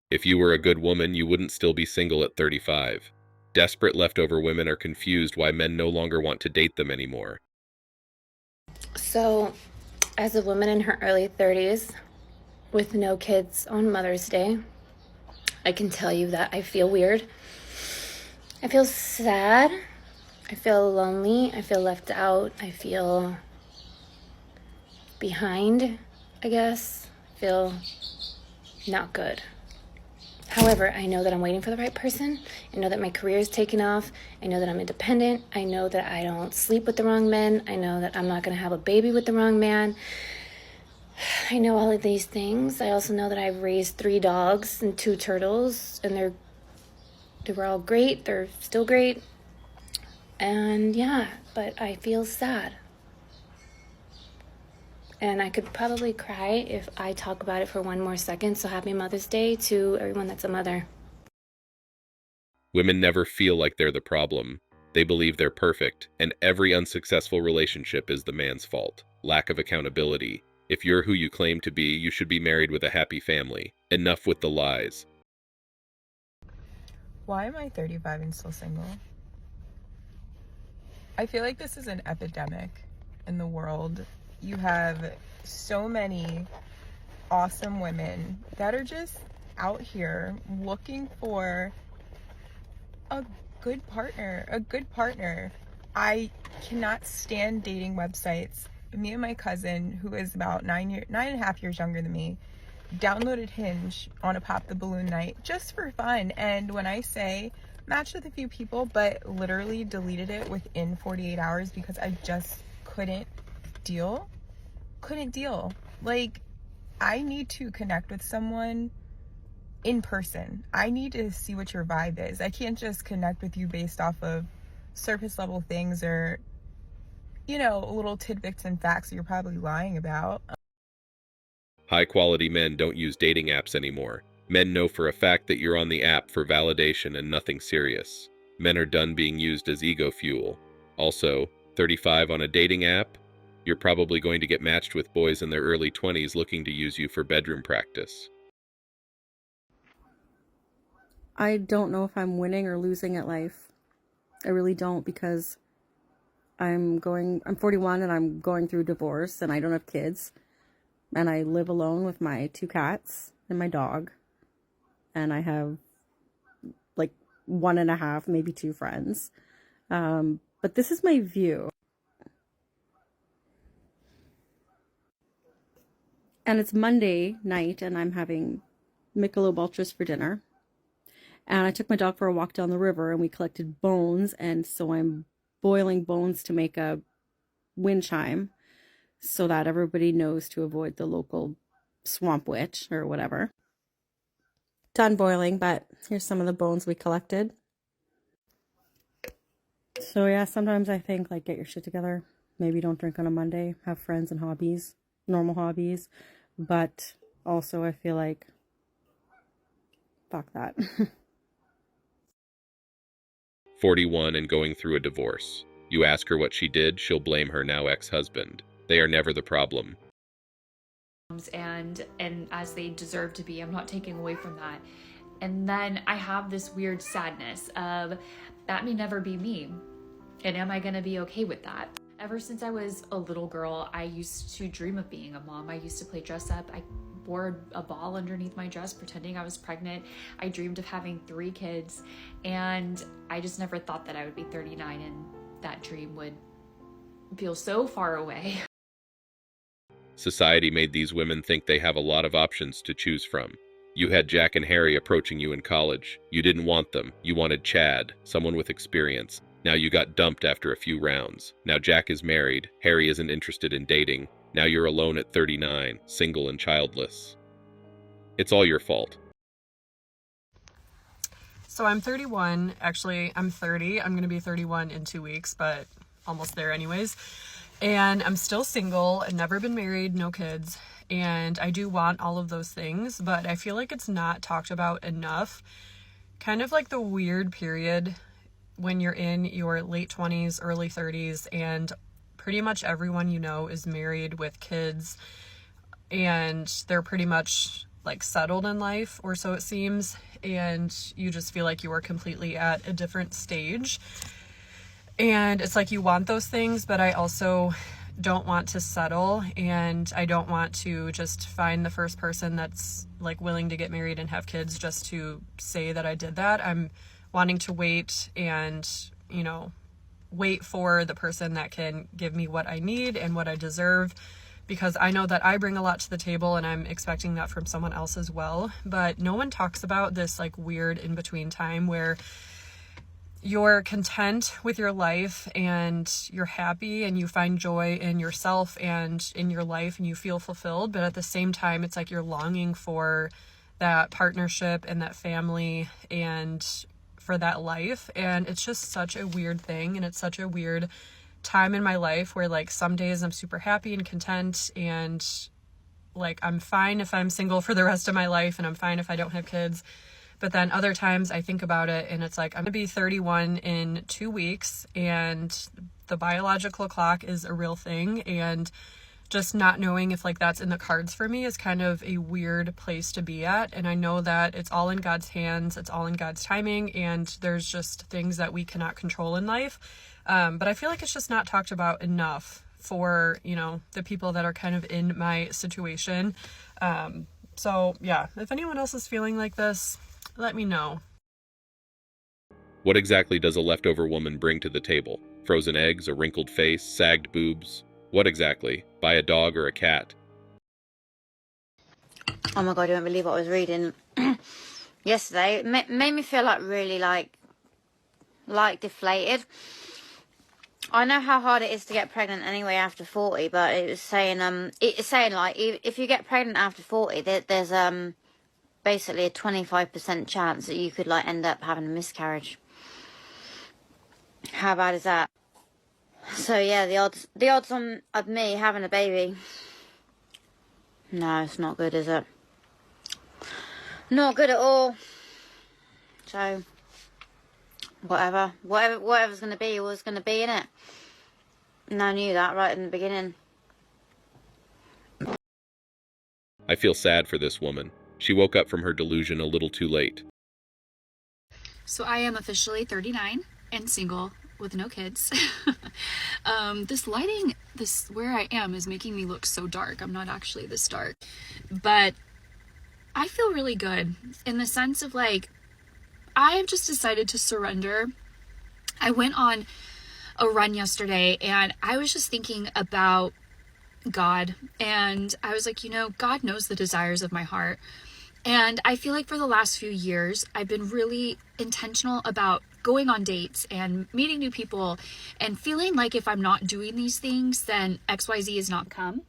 If you were a good woman, you wouldn't still be single at 35. Desperate leftover women are confused why men no longer want to date them anymore. So, as a woman in her early 30s with no kids on Mother's Day, I can tell you that I feel weird. I feel sad. I feel lonely. I feel left out. I feel behind, I guess. I feel not good. However, I know that I'm waiting for the right person. I know that my career is taking off. I know that I'm independent. I know that I don't sleep with the wrong men. I know that I'm not going to have a baby with the wrong man. I know all of these things. I also know that I've raised 3 dogs and 2 turtles, and they were all great. They're still great. And yeah, but I feel sad. And I could probably cry if I talk about it for one more second. So happy Mother's Day to everyone that's a mother. Women never feel like they're the problem. They believe they're perfect, and every unsuccessful relationship is the man's fault. Lack of accountability. If you're who you claim to be, you should be married with a happy family. Enough with the lies. Why am I 35 and still single? I feel like this is an epidemic in the world. You have so many awesome women that are just out here looking for a good partner. I cannot stand dating websites. Me and my cousin, who is about 9.5 years younger than me, downloaded Hinge on a pop the balloon night just for fun. And when I say matched with a few people, but literally deleted it within 48 hours because I just couldn't deal. Like, I need to connect with someone in person. I need to see what your vibe is. I can't just connect with you based off of surface level things or, little tidbits and facts that you're probably lying about. High-quality men don't use dating apps anymore. Men know for a fact that you're on the app for validation and nothing serious. Men are done being used as ego fuel. Also, 35 on a dating app? You're probably going to get matched with boys in their early 20s looking to use you for bedroom practice. I don't know if I'm winning or losing at life. I really don't, because I'm 41 and I'm going through divorce and I don't have kids. And I live alone with my 2 cats and my dog. And I have like 1.5, maybe 2 friends. But this is my view. And it's Monday night and I'm having Michelob Ultras for dinner. And I took my dog for a walk down the river and we collected bones. And so I'm boiling bones to make a wind chime so that everybody knows to avoid the local swamp witch or whatever. Done boiling, but here's some of the bones we collected. So yeah, sometimes I think, like, get your shit together. Maybe don't drink on a Monday. Have friends and hobbies, normal hobbies. But also I feel like, fuck that. 41 and going through a divorce. You ask her what she did, she'll blame her now ex-husband. They are never the problem. And as they deserve to be. I'm not taking away from that. And then I have this weird sadness of that may never be me. And am I going to be okay with that? Ever since I was a little girl, I used to dream of being a mom. I used to play dress up. I wore a ball underneath my dress pretending I was pregnant. I dreamed of having 3 kids, and I just never thought that I would be 39 and that dream would feel so far away. Society made these women think they have a lot of options to choose from. You had Jack and Harry approaching you in college. You didn't want them. You wanted Chad, someone with experience. Now you got dumped after a few rounds. Now Jack is married. Harry isn't interested in dating. Now you're alone at 39, single and childless. It's all your fault. So I'm 31. Actually, I'm 30. I'm going to be 31 in 2 weeks, but almost there anyways. And I'm still single and never been married, no kids. And I do want all of those things, but I feel like it's not talked about enough. Kind of like the weird period when you're in your late 20s, early 30s, and pretty much everyone you know is married with kids, and they're pretty much like settled in life, or so it seems, and you just feel like you are completely at a different stage. And it's like you want those things, but I also don't want to settle, and I don't want to just find the first person that's like willing to get married and have kids just to say that I did that. I'm wanting to wait and, you know, wait for the person that can give me what I need and what I deserve, because I know that I bring a lot to the table and I'm expecting that from someone else as well. But no one talks about this like weird in between time where you're content with your life and you're happy and you find joy in yourself and in your life and you feel fulfilled, but at the same time it's like you're longing for that partnership and that family and for that life. And it's just such a weird thing, and it's such a weird time in my life where like some days I'm super happy and content and like I'm fine if I'm single for the rest of my life and I'm fine if I don't have kids. But then other times I think about it and it's like, I'm gonna be 31 in 2 weeks and the biological clock is a real thing, and just not knowing if like that's in the cards for me is kind of a weird place to be at. And I know that it's all in God's hands, it's all in God's timing, and there's just things that we cannot control in life. But I feel like it's just not talked about enough for, you know, the people that are kind of in my situation. So yeah, if anyone else is feeling like this, let me know. What exactly does a leftover woman bring to the table? Frozen eggs, a wrinkled face, sagged boobs? What exactly? Buy a dog or a cat? Oh my god, you won't believe what I was reading yesterday. It made me feel like really like deflated. I know how hard it is to get pregnant anyway after 40, but it's saying like if you get pregnant after 40, there's basically a 25% chance that you could like end up having a miscarriage. How bad is that? So yeah, the odds on of me having a baby. No, it's not good, is it? Not good at all. So whatever's gonna be was gonna be, innit? And I knew that right in the beginning. I feel sad for this woman. She woke up from her delusion a little too late. So I am officially 39 and single with no kids. This lighting, where I am is making me look so dark. I'm not actually this dark, but I feel really good in the sense of like, I've just decided to surrender. I went on a run yesterday and I was just thinking about God, and I was like, you know, God knows the desires of my heart. And I feel like for the last few years, I've been really intentional about going on dates and meeting new people and feeling like if I'm not doing these things, then XYZ is not come.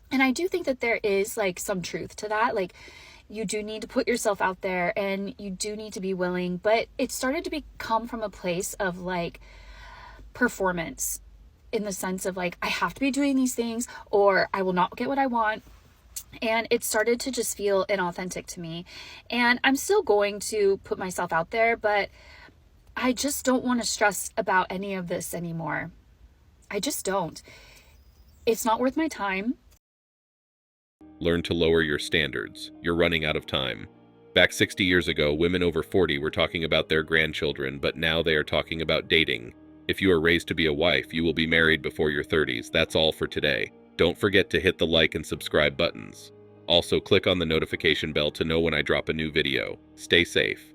And I do think that there is like some truth to that. Like, you do need to put yourself out there and you do need to be willing, but it started to become from a place of like performance, in the sense of like, I have to be doing these things or I will not get what I want. And it started to just feel inauthentic to me. And I'm still going to put myself out there, but I just don't want to stress about any of this anymore. I just don't. It's not worth my time. Learn to lower your standards. You're running out of time. Back 60 years ago, women over 40 were talking about their grandchildren, but now they are talking about dating. If you are raised to be a wife, you will be married before your 30s. That's all for today. Don't forget to hit the like and subscribe buttons. Also, click on the notification bell to know when I drop a new video. Stay safe.